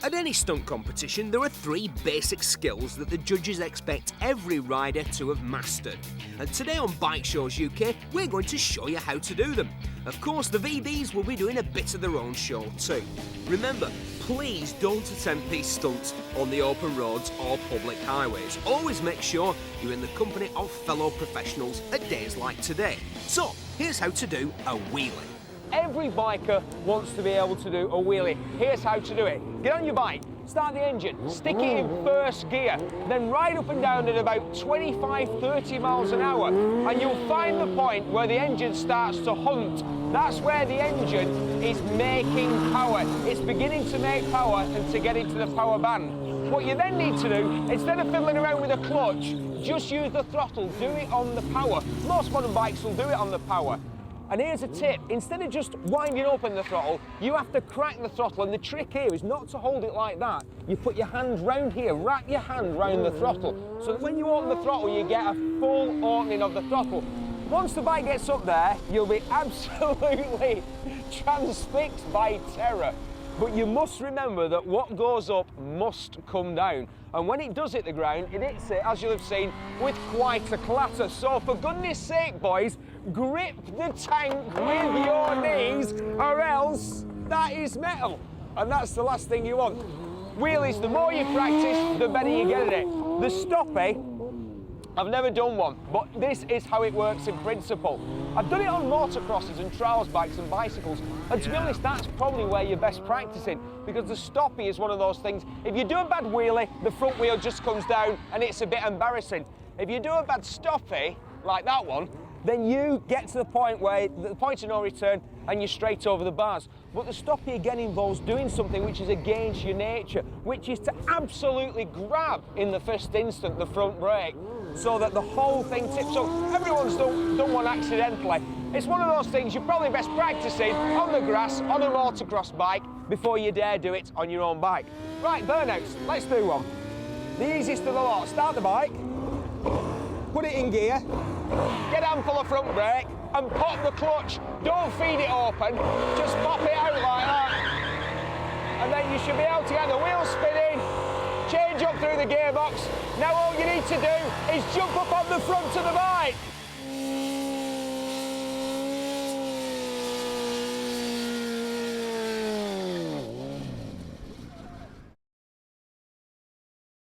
At any stunt competition, there are 3 basic skills that the judges expect every rider to have mastered. And today on Bike Shows UK, we're going to show you how to do them. Of course, the VBs will be doing a bit of their own show too. Remember, please don't attempt these stunts on the open roads or public highways. Always make sure you're in the company of fellow professionals at days like today. So, here's how to do a wheelie. Every biker wants to be able to do a wheelie. Here's how to do it. Get on your bike, start the engine, stick it in first gear, then ride up and down at about 25-30 miles an hour, and you'll find the point where the engine starts to hunt. That's where the engine is making power. It's beginning to make power and to get into the power band. What you then need to do, instead of fiddling around with a clutch, just use the throttle, do it on the power. Most modern bikes will do it on the power. And here's a tip, instead of just winding open the throttle, you have to crack the throttle, and the trick here is not to hold it like that. You put your hand round here, wrap your hand round the throttle, so that when you open the throttle, you get a full opening of the throttle. Once the bike gets up there, you'll be absolutely transfixed by terror. But you must remember that what goes up must come down. And when it does hit the ground, it hits it, as you'll have seen, with quite a clatter. So for goodness sake, boys, grip the tank with your knees, or else that is metal. And that's the last thing you want. Wheelies, the more you practice, the better you get at it. The Stoppie, I've never done one, but this is how it works in principle. I've done it on motocrosses and trials bikes and bicycles, and to be honest, that's probably where you're best practicing, because the Stoppie is one of those things. If you do a bad wheelie, the front wheel just comes down and it's a bit embarrassing. If you do a bad Stoppie, like that one, then you get to the point where the point of no return and you're straight over the bars. But the Stoppie again involves doing something which is against your nature, which is to absolutely grab in the first instant the front brake, so that the whole thing tips up. Everyone's done one accidentally. It's one of those things you're probably best practicing on the grass, on a motocross bike, before you dare do it on your own bike. Right, burnouts, let's do one. The easiest of the lot. Start the bike, put it in gear, get a handful of front brake, and pop the clutch. Don't feed it open, just pop it out like that. And then you should be able to get the wheels spinning, change up through the gearbox. Now all you need to do is jump up on the front of the bike.